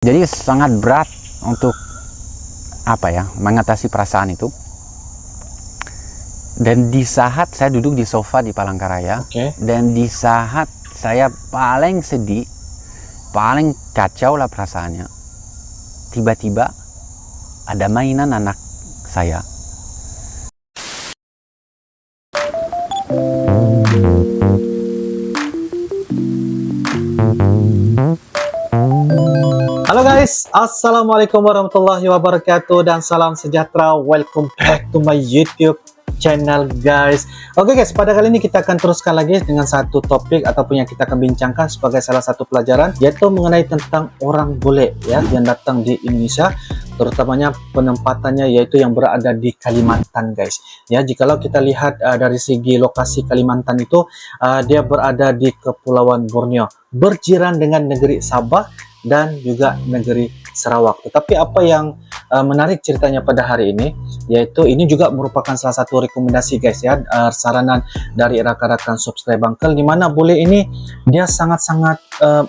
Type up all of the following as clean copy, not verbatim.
Jadi sangat berat untuk mengatasi perasaan itu. Dan di saat saya duduk di sofa di Palangkaraya, dan di saat saya paling sedih, paling kacau lah perasaannya, tiba-tiba ada mainan anak saya. Halo guys, assalamualaikum warahmatullahi wabarakatuh dan salam sejahtera. Welcome back to my YouTube channel guys. Oke guys, pada kali ini kita akan teruskan lagi dengan satu topik ataupun yang kita akan bincangkan sebagai salah satu pelajaran, yaitu mengenai tentang orang bule ya yang datang di Indonesia, terutamanya penempatannya yaitu yang berada di Kalimantan guys. Ya, jikalau kita lihat dari segi lokasi Kalimantan itu dia berada di Kepulauan Borneo, berjiran dengan negeri Sabah dan juga negeri Sarawak. Tetapi apa yang menarik ceritanya pada hari ini, yaitu ini juga merupakan salah satu rekomendasi guys ya, saranan dari rakan-rakan subscribe Uncle, di mana bule ini dia sangat-sangat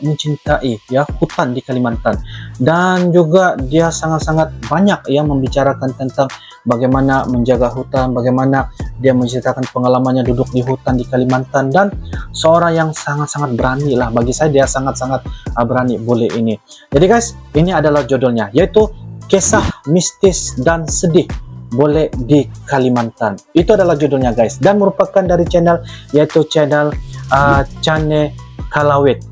mencintai ya hutan di Kalimantan, dan juga dia sangat-sangat banyak yang membicarakan tentang bagaimana menjaga hutan, bagaimana dia menceritakan pengalamannya duduk di hutan di Kalimantan, dan seorang yang sangat-sangat berani lah. Bagi saya dia sangat-sangat berani bule ini. Jadi guys, ini adalah judulnya, yaitu Kisah Mistis dan Sedih Bule di Kalimantan. Itu adalah judulnya guys, dan merupakan dari channel, yaitu channel Cane Kalawit.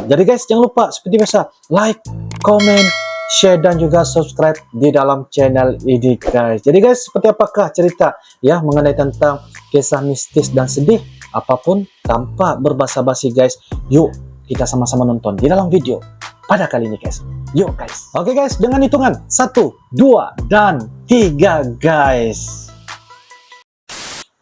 Jadi guys, jangan lupa seperti biasa like, comment, share dan juga subscribe di dalam channel ini guys. Jadi guys, seperti apakah cerita ya mengenai tentang kisah mistis dan sedih, apapun tanpa berbasa-basi guys, yuk kita sama-sama nonton di dalam video pada kali ini guys. Yuk guys. Oke guys, dengan hitungan 1, 2, dan 3 guys.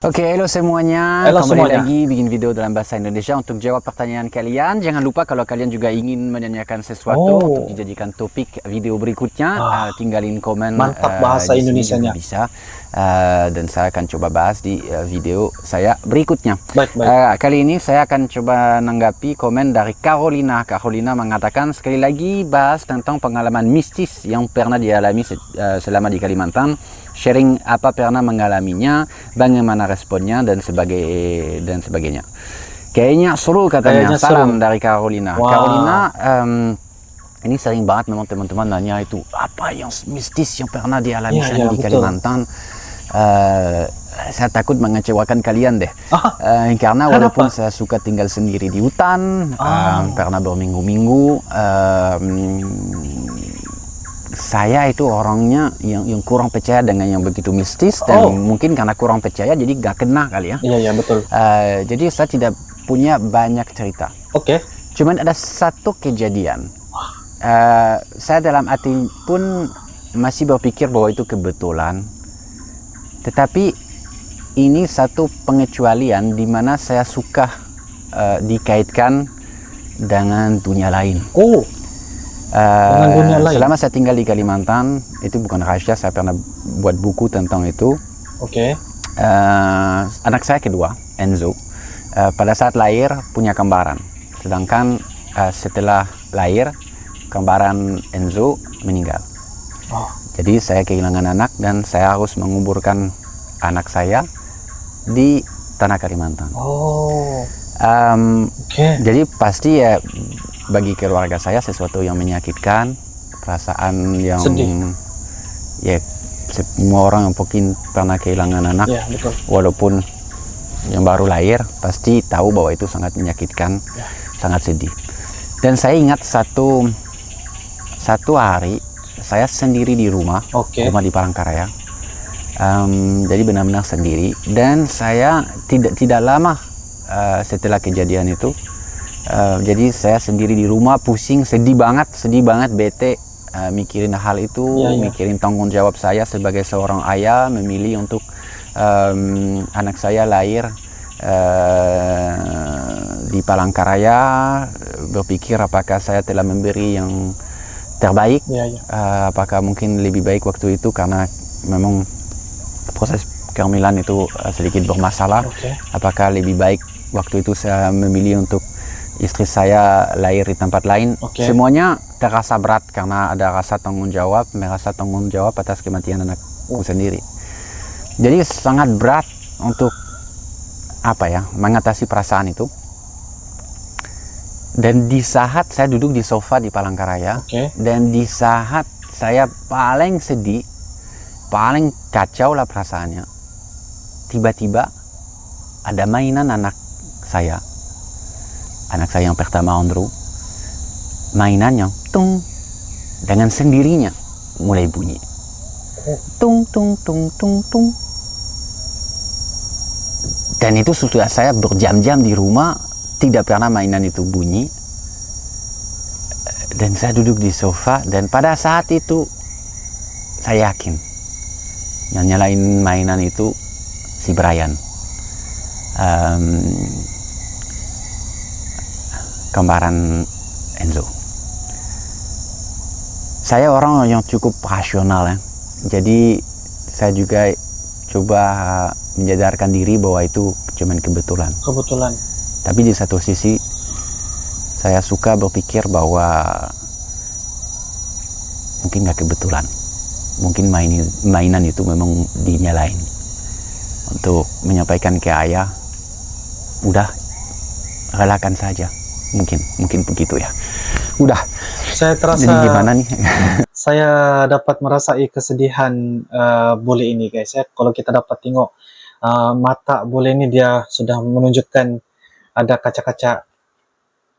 Oke, halo semuanya. Kembali lagi bikin video dalam bahasa Indonesia untuk jawab pertanyaan kalian. Jangan lupa kalau kalian juga ingin menanyakan sesuatu untuk dijadikan topik video berikutnya, tinggalin komen. Mantap bahasa Indonesianya. Bisa. Dan saya akan coba bahas di video saya berikutnya. Baik. Kali ini saya akan coba nanggapi komen dari Carolina. Carolina mengatakan sekali lagi bahas tentang pengalaman mistis yang pernah dialami selama di Kalimantan. Sharing apa pernah mengalaminya, bagaimana responnya dan sebagainya. Kayaknya seru katanya. Salam dari Carolina. Wow. Carolina, ini sering banget memang teman-teman nanya itu apa yang mistis yang pernah dialami di Kalimantan. Saya takut mengecewakan kalian deh, karena walaupun saya suka tinggal sendiri di hutan, pernah berminggu-minggu, saya itu orangnya yang kurang percaya dengan yang begitu mistis, dan mungkin karena kurang percaya jadi gak kena kali ya. Iya betul. Jadi saya tidak punya banyak cerita. Cuman ada satu kejadian. Saya dalam hati pun masih berpikir bahwa itu kebetulan. Tetapi ini satu pengecualian di mana saya suka dikaitkan dengan dunia lain. Selama saya tinggal di Kalimantan, itu bukan rahasia, saya pernah buat buku tentang itu. Anak saya kedua, Enzo, pada saat lahir punya kembaran, sedangkan setelah lahir kembaran Enzo meninggal. Jadi saya kehilangan anak dan saya harus menguburkan anak saya di tanah Kalimantan. Jadi pasti ya bagi keluarga saya sesuatu yang menyakitkan, perasaan yang sedih. Ya, semua orang yang mungkin pernah kehilangan anak, walaupun yang baru lahir, pasti tahu bahwa itu sangat menyakitkan, sangat sedih. Dan saya ingat satu hari saya sendiri di rumah, rumah di Palangkaraya. Jadi benar-benar sendiri, dan saya tidak lama setelah kejadian itu. Jadi saya sendiri di rumah, pusing, sedih banget, bete, mikirin hal itu, mikirin tanggung jawab saya sebagai seorang ayah, memilih untuk anak saya lahir di Palangkaraya, berpikir apakah saya telah memberi yang terbaik, apakah mungkin lebih baik waktu itu karena memang proses kehamilan itu sedikit bermasalah, apakah lebih baik waktu itu saya memilih untuk istri saya lahir di tempat lain. Semuanya terasa berat karena ada rasa tanggung jawab atas kematian anakku sendiri. Jadi sangat berat untuk mengatasi perasaan itu. Dan di saat saya duduk di sofa di Palangkaraya, dan di saat saya paling sedih, paling kacau lah perasaannya, tiba-tiba ada mainan anak saya yang pertama, Andrew. Mainannya tung, dengan sendirinya mulai bunyi tung tung tung tung tung. Dan itu sudah saya berjam-jam di rumah tidak pernah mainan itu bunyi. Dan saya duduk di sofa, dan pada saat itu saya yakin yang nyalain mainan itu si Brian, kembaran Enzo. Saya orang yang cukup rasional ya, jadi saya juga coba menyadarkan diri bahwa itu cuma kebetulan. Tapi di satu sisi saya suka berpikir bahwa mungkin nggak kebetulan, mungkin mainan itu memang dinyalain untuk menyampaikan ke ayah, udah relakan saja, mungkin begitu ya. Udah. Saya terasa. Jadi gimana nih? Saya dapat merasai kesedihan bule ini guys ya. Kalau kita dapat tengok mata bule ini, dia sudah menunjukkan ada kaca-kaca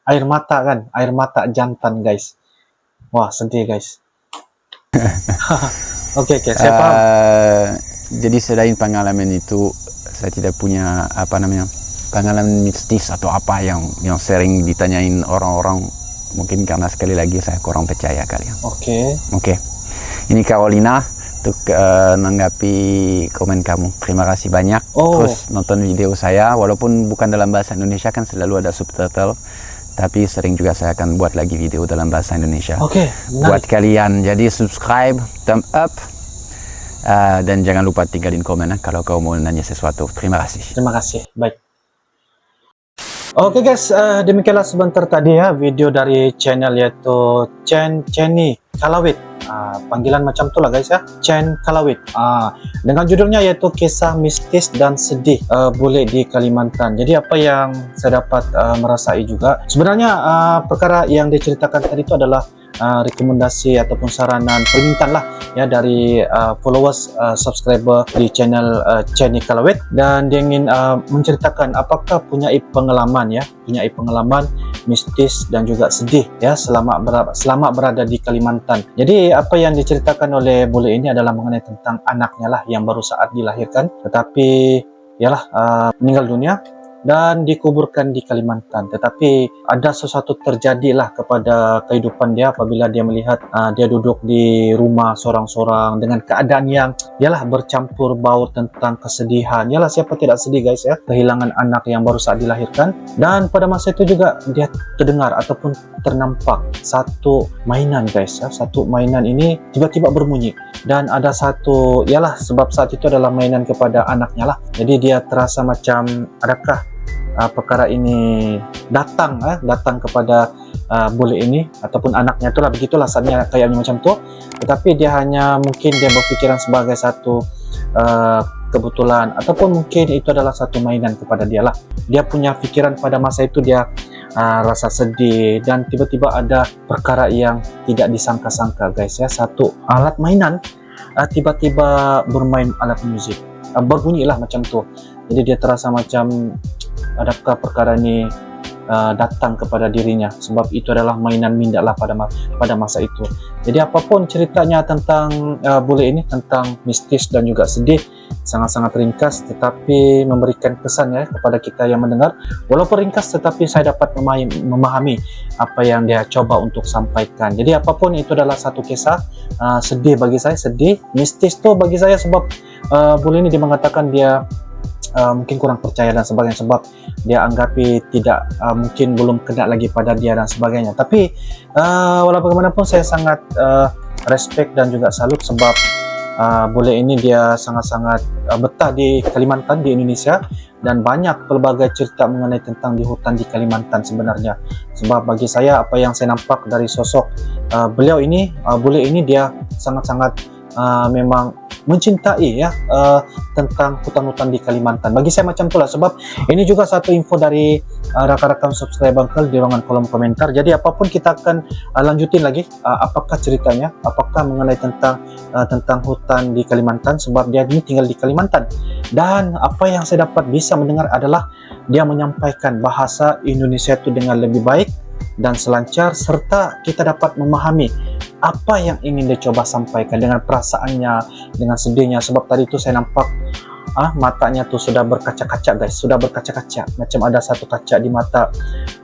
air mata kan, air mata jantan guys. Wah, sedih guys. Oke, saya paham. Jadi selain pengalaman itu, saya tidak punya pengalaman mistis atau apa yang sering ditanyain orang-orang. Mungkin karena sekali lagi saya kurang percaya kali ya. Oke. Ini Carolina untuk menanggapi komen kamu. Terima kasih banyak. Terus nonton video saya, walaupun bukan dalam bahasa Indonesia, kan selalu ada subtitle. Tapi sering juga saya akan buat lagi video dalam bahasa Indonesia. Buat kalian, jadi subscribe, thumb up, dan jangan lupa tinggalin komen kalau kau mau nanya sesuatu. Terima kasih. Baik. Oke guys, demikianlah sebentar tadi ya video dari channel yaitu Chenny Kalawit. Panggilan macam itulah guys ya, Chen Kalawit. Dengan judulnya yaitu kisah mistis dan sedih bule di Kalimantan. Jadi apa yang saya dapat merasai juga, sebenarnya perkara yang diceritakan tadi itu adalah rekomendasi ataupun saranan permintaan lah ya dari followers, subscriber di channel Chenny Kalawit, dan dia ingin menceritakan apakah punya pengalaman mistis dan juga sedih ya selama berada di Kalimantan. Jadi apa yang diceritakan oleh bule ini adalah mengenai tentang anaknya lah yang baru saat dilahirkan, tetapi meninggal dunia dan dikuburkan di Kalimantan. Tetapi ada sesuatu terjadilah kepada kehidupan dia apabila dia melihat dia duduk di rumah sorang-sorang dengan keadaan yang bercampur baur tentang kesedihan. Siapa tidak sedih guys ya, kehilangan anak yang baru saat dilahirkan. Dan pada masa itu juga dia terdengar ataupun ternampak satu mainan guys ya. Satu mainan ini tiba-tiba berbunyi, dan ada satu sebab saat itu adalah mainan kepada anaknya lah. Jadi dia terasa macam adakah perkara ini datang kepada bule ini ataupun anaknya, itulah begitulah saatnya kayaknya macam tu. Tetapi dia hanya mungkin dia berpikiran sebagai satu kebetulan, ataupun mungkin itu adalah satu mainan kepada dia lah. Dia punya pikiran pada masa itu, dia rasa sedih, dan tiba-tiba ada perkara yang tidak disangka-sangka guys ya. Satu alat mainan tiba-tiba bermain alat musik, berbunyi lah macam tu. Jadi dia terasa macam adakah perkara ini datang kepada dirinya, sebab itu adalah mainan minda lah pada masa itu. Jadi apapun ceritanya tentang bule ini, tentang mistis dan juga sedih, sangat-sangat ringkas tetapi memberikan kesan ya kepada kita yang mendengar. Walaupun ringkas tetapi saya dapat memahami apa yang dia coba untuk sampaikan. Jadi apapun itu adalah satu kisah sedih bagi saya, sedih, mistis tuh bagi saya, sebab bule ini dia mengatakan dia mungkin kurang percaya dan sebagainya, sebab dia anggapi tidak mungkin belum kena lagi pada dia dan sebagainya. Tapi walaupun bagaimanapun saya sangat respect dan juga salut, sebab bule ini dia sangat-sangat betah di Kalimantan, di Indonesia, dan banyak pelbagai cerita mengenai tentang di hutan di Kalimantan sebenarnya. Sebab bagi saya, apa yang saya nampak dari sosok beliau ini, bule ini, dia sangat-sangat memang mencintai ya tentang hutan-hutan di Kalimantan. Bagi saya macam itulah, sebab ini juga satu info dari rakan-rakan subscriber di ruangan kolom komentar. Jadi apapun kita akan lanjutin lagi apakah ceritanya, apakah mengenai tentang hutan di Kalimantan, sebab dia ini tinggal di Kalimantan. Dan apa yang saya dapat bisa mendengar adalah dia menyampaikan bahasa Indonesia itu dengan lebih baik dan selancar, serta kita dapat memahami apa yang ingin dia coba sampaikan dengan perasaannya, dengan sedihnya. Sebab tadi itu saya nampak matanya tuh sudah berkaca-kaca guys, sudah berkaca-kaca, macam ada satu kaca di mata,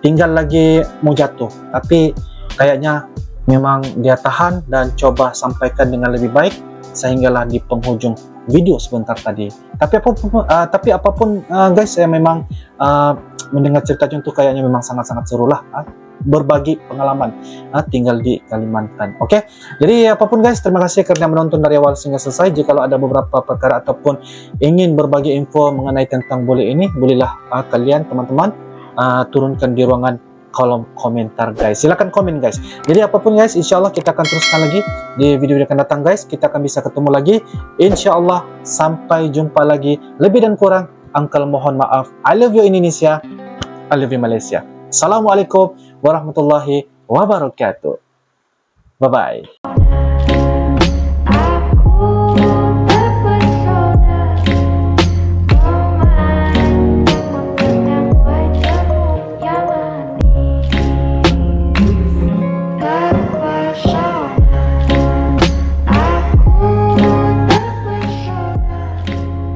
tinggal lagi mau jatuh. Tapi kayaknya memang dia tahan dan coba sampaikan dengan lebih baik, sehinggalah di penghujung video sebentar tadi. Tapi apapun guys, saya memang mendengar cerita itu kayaknya memang sangat-sangat seru lah, berbagi pengalaman tinggal di Kalimantan. Oke, jadi apapun guys, terima kasih karena menonton dari awal hingga selesai. Jika ada beberapa perkara ataupun ingin berbagi info mengenai tentang bule ini, bolehlah kalian teman-teman turunkan di ruangan kolom komentar guys. Silahkan komen guys. Jadi apapun guys, insya Allah kita akan teruskan lagi di video yang akan datang guys. Kita akan bisa ketemu lagi, insya Allah. Sampai jumpa lagi. Lebih dan kurang, Uncle mohon maaf. I love you Indonesia, I love you Malaysia. Assalamualaikum warahmatullahi wabarakatuh. Bye bye.